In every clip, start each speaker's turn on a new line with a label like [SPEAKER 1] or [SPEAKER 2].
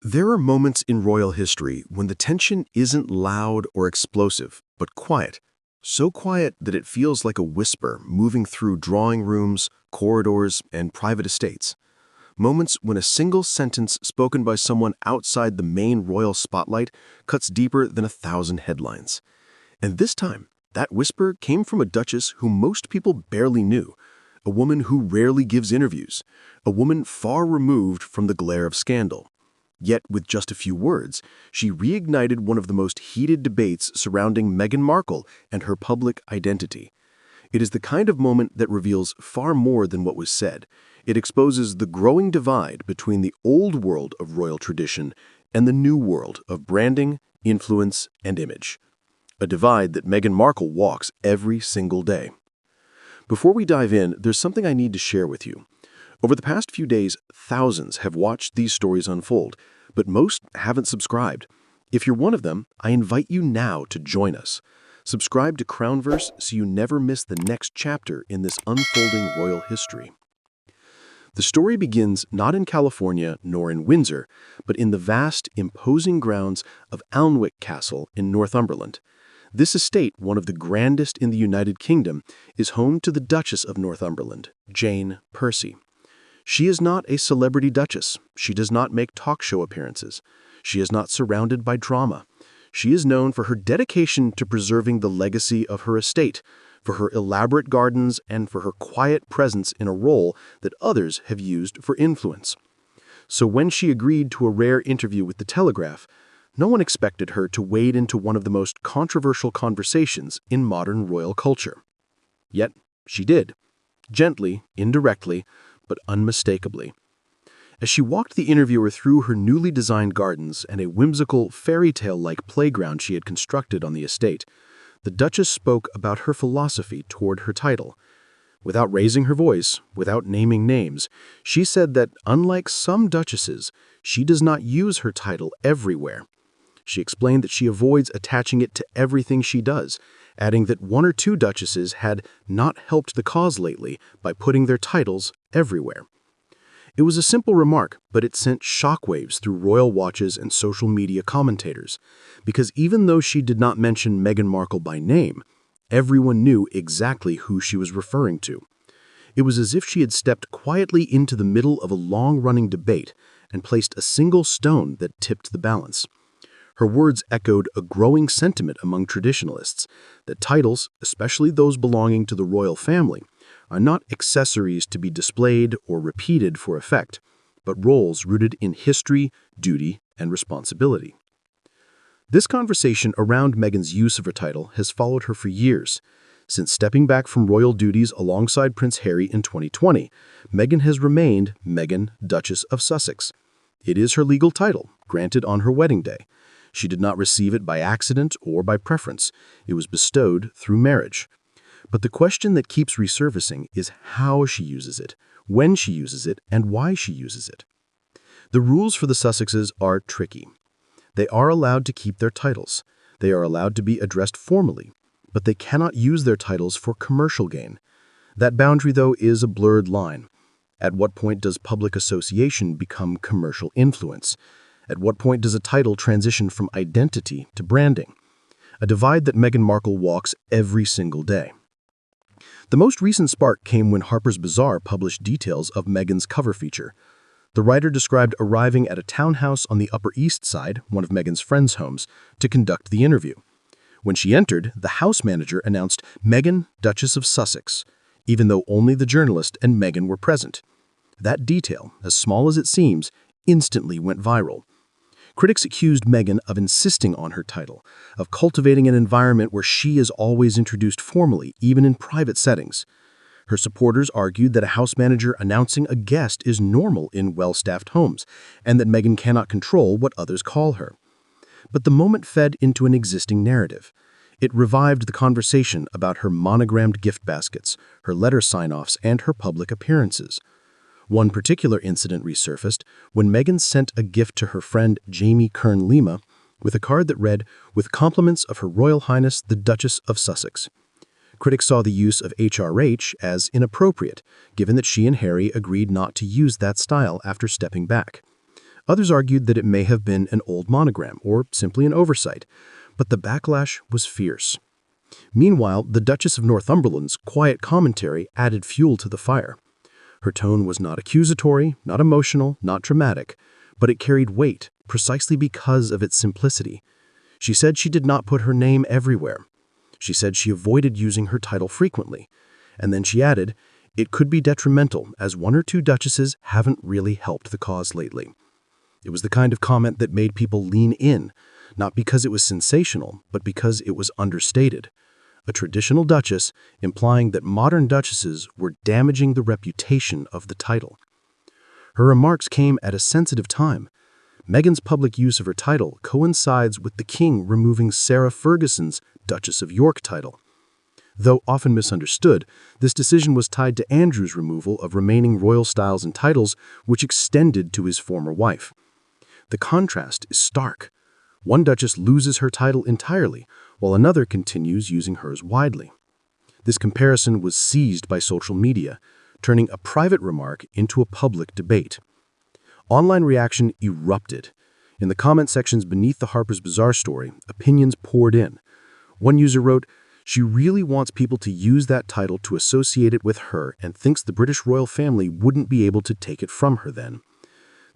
[SPEAKER 1] There are moments in royal history when the tension isn't loud or explosive, but quiet. So quiet that it feels like a whisper moving through drawing rooms, corridors, and private estates. Moments when a single sentence spoken by someone outside the main royal spotlight cuts deeper than 1,000 headlines. And this time, that whisper came from a duchess who most people barely knew, a woman who rarely gives interviews, a woman far removed from the glare of scandal. Yet, with just a few words, she reignited one of the most heated debates surrounding Meghan Markle and her public identity. It is the kind of moment that reveals far more than what was said. It exposes the growing divide between the old world of royal tradition and the new world of branding, influence, and image. A divide that Meghan Markle walks every single day. Before we dive in, there's something I need to share with you. Over the past few days, thousands have watched these stories unfold, but most haven't subscribed. If you're one of them, I invite you now to join us. Subscribe to Crownverse so you never miss the next chapter in this unfolding royal history. The story begins not in California nor in Windsor, but in the vast, imposing grounds of Alnwick Castle in Northumberland. This estate, one of the grandest in the United Kingdom, is home to the Duchess of Northumberland, Jane Percy. She is not a celebrity duchess. She does not make talk show appearances. She is not surrounded by drama. She is known for her dedication to preserving the legacy of her estate, for her elaborate gardens, and for her quiet presence in a role that others have used for influence. So when she agreed to a rare interview with The Telegraph, no one expected her to wade into one of the most controversial conversations in modern royal culture. Yet she did. Gently, indirectly, but unmistakably. As she walked the interviewer through her newly designed gardens and a whimsical, fairy tale-like playground she had constructed on the estate, the Duchess spoke about her philosophy toward her title. Without raising her voice, without naming names, she said that, unlike some duchesses, she does not use her title everywhere. She explained that she avoids attaching it to everything she does, adding that one or two duchesses had not helped the cause lately by putting their titles everywhere. It was a simple remark, but it sent shockwaves through royal watches and social media commentators, because even though she did not mention Meghan Markle by name, everyone knew exactly who she was referring to. It was as if she had stepped quietly into the middle of a long-running debate and placed a single stone that tipped the balance. Her words echoed a growing sentiment among traditionalists that titles, especially those belonging to the royal family, are not accessories to be displayed or repeated for effect, but roles rooted in history, duty, and responsibility. This conversation around Meghan's use of her title has followed her for years. Since stepping back from royal duties alongside Prince Harry in 2020, Meghan has remained Meghan, Duchess of Sussex. It is her legal title, granted on her wedding day. She did not receive it by accident or by preference. It was bestowed through marriage. But the question that keeps resurfacing is how she uses it, when she uses it, and why she uses it. The rules for the Sussexes are tricky. They are allowed to keep their titles. They are allowed to be addressed formally, but they cannot use their titles for commercial gain. That boundary, though, is a blurred line. At what point does public association become commercial influence? At what point does a title transition from identity to branding? A divide that Meghan Markle walks every single day. The most recent spark came when Harper's Bazaar published details of Meghan's cover feature. The writer described arriving at a townhouse on the Upper East Side, one of Meghan's friends' homes, to conduct the interview. When she entered, the house manager announced Meghan, Duchess of Sussex, even though only the journalist and Meghan were present. That detail, as small as it seems, instantly went viral. Critics accused Meghan of insisting on her title, of cultivating an environment where she is always introduced formally, even in private settings. Her supporters argued that a house manager announcing a guest is normal in well-staffed homes, and that Meghan cannot control what others call her. But the moment fed into an existing narrative. It revived the conversation about her monogrammed gift baskets, her letter sign-offs, and her public appearances. One particular incident resurfaced when Meghan sent a gift to her friend Jamie Kern-Lima with a card that read, "With compliments of Her Royal Highness the Duchess of Sussex." Critics saw the use of HRH as inappropriate, given that she and Harry agreed not to use that style after stepping back. Others argued that it may have been an old monogram or simply an oversight, but the backlash was fierce. Meanwhile, the Duchess of Northumberland's quiet commentary added fuel to the fire. Her tone was not accusatory, not emotional, not dramatic, but it carried weight precisely because of its simplicity. She said she did not put her name everywhere. She said she avoided using her title frequently. And then she added, it could be detrimental as one or two duchesses haven't really helped the cause lately. It was the kind of comment that made people lean in, not because it was sensational, but because it was understated. A traditional duchess implying that modern duchesses were damaging the reputation of the title. Her remarks came at a sensitive time. Meghan's public use of her title coincides with the king removing Sarah Ferguson's Duchess of York title. Though often misunderstood, this decision was tied to Andrew's removal of remaining royal styles and titles, which extended to his former wife. The contrast is stark. One duchess loses her title entirely, while another continues using hers widely. This comparison was seized by social media, turning a private remark into a public debate. Online reaction erupted. In the comment sections beneath the Harper's Bazaar story, opinions poured in. One user wrote, "She really wants people to use that title to associate it with her and thinks the British royal family wouldn't be able to take it from her then."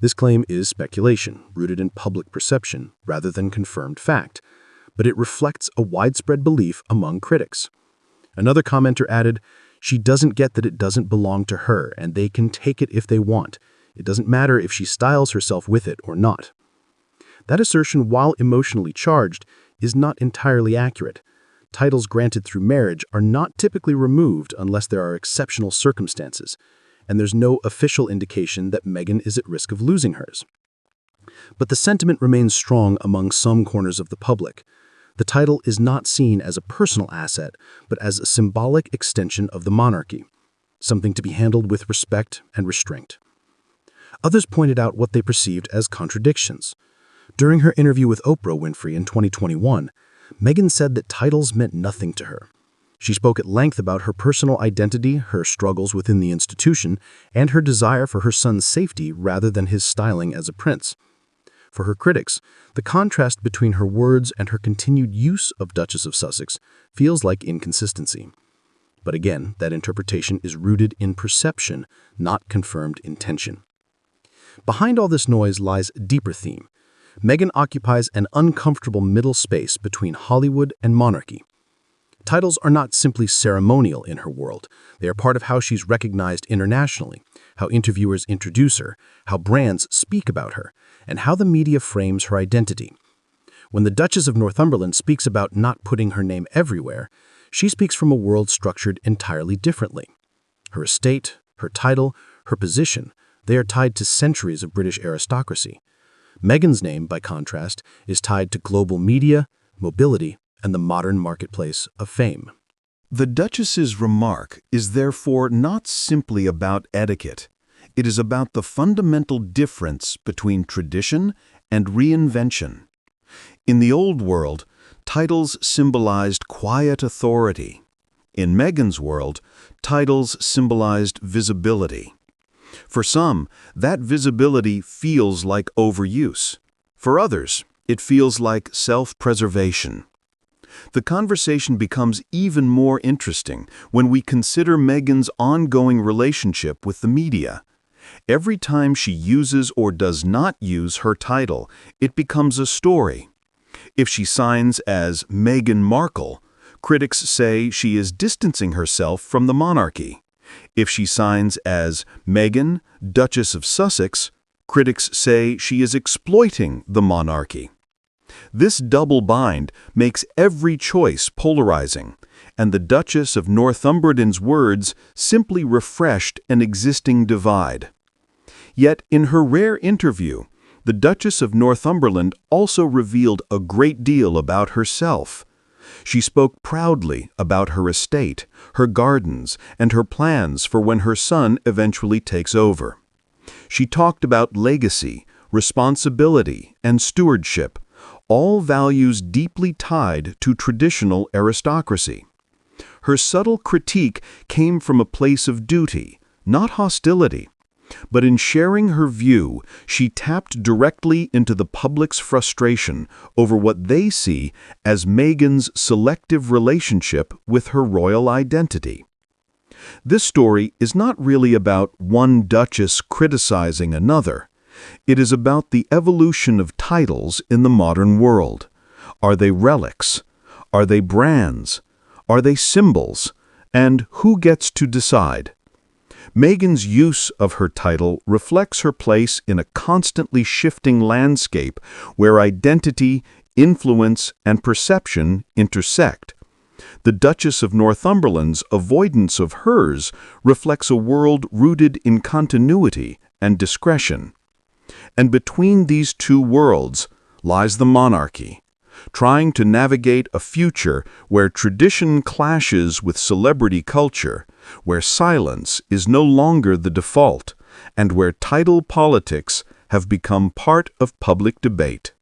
[SPEAKER 1] This claim is speculation, rooted in public perception rather than confirmed fact, but it reflects a widespread belief among critics. Another commenter added, "She doesn't get that it doesn't belong to her and they can take it if they want. It doesn't matter if she styles herself with it or not." That assertion, while emotionally charged, is not entirely accurate. Titles granted through marriage are not typically removed unless there are exceptional circumstances, and there's no official indication that Meghan is at risk of losing hers. But the sentiment remains strong among some corners of the public. The title is not seen as a personal asset, but as a symbolic extension of the monarchy, something to be handled with respect and restraint. Others pointed out what they perceived as contradictions. During her interview with Oprah Winfrey in 2021, Meghan said that titles meant nothing to her. She spoke at length about her personal identity, her struggles within the institution, and her desire for her son's safety rather than his styling as a prince. For her critics, the contrast between her words and her continued use of Duchess of Sussex feels like inconsistency. But again, that interpretation is rooted in perception, not confirmed intention. Behind all this noise lies a deeper theme. Meghan occupies an uncomfortable middle space between Hollywood and monarchy. Titles are not simply ceremonial in her world. They are part of how she's recognized internationally, how interviewers introduce her, how brands speak about her, and how the media frames her identity. When the Duchess of Northumberland speaks about not putting her name everywhere, she speaks from a world structured entirely differently. Her estate, her title, her position, they are tied to centuries of British aristocracy. Meghan's name, by contrast, is tied to global media, mobility, and the modern marketplace of fame.
[SPEAKER 2] The Duchess's remark is therefore not simply about etiquette. It is about the fundamental difference between tradition and reinvention. In the old world, titles symbolized quiet authority. In Meghan's world, titles symbolized visibility. For some, that visibility feels like overuse. For others, it feels like self-preservation. The conversation becomes even more interesting when we consider Meghan's ongoing relationship with the media. Every time she uses or does not use her title, it becomes a story. If she signs as Meghan Markle, critics say she is distancing herself from the monarchy. If she signs as Meghan, Duchess of Sussex, critics say she is exploiting the monarchy. This double bind makes every choice polarizing, and the Duchess of Northumberland's words simply refreshed an existing divide. Yet in her rare interview, the Duchess of Northumberland also revealed a great deal about herself. She spoke proudly about her estate, her gardens, and her plans for when her son eventually takes over. She talked about legacy, responsibility, and stewardship, all values deeply tied to traditional aristocracy. Her subtle critique came from a place of duty, not hostility. But in sharing her view, she tapped directly into the public's frustration over what they see as Meghan's selective relationship with her royal identity. This story is not really about one duchess criticizing another. It is about the evolution of titles in the modern world. Are they relics? Are they brands? Are they symbols? And who gets to decide? Meghan's use of her title reflects her place in a constantly shifting landscape where identity, influence, and perception intersect. The Duchess of Northumberland's avoidance of hers reflects a world rooted in continuity and discretion. And between these two worlds lies the monarchy, trying to navigate a future where tradition clashes with celebrity culture, where silence is no longer the default, and where title politics have become part of public debate.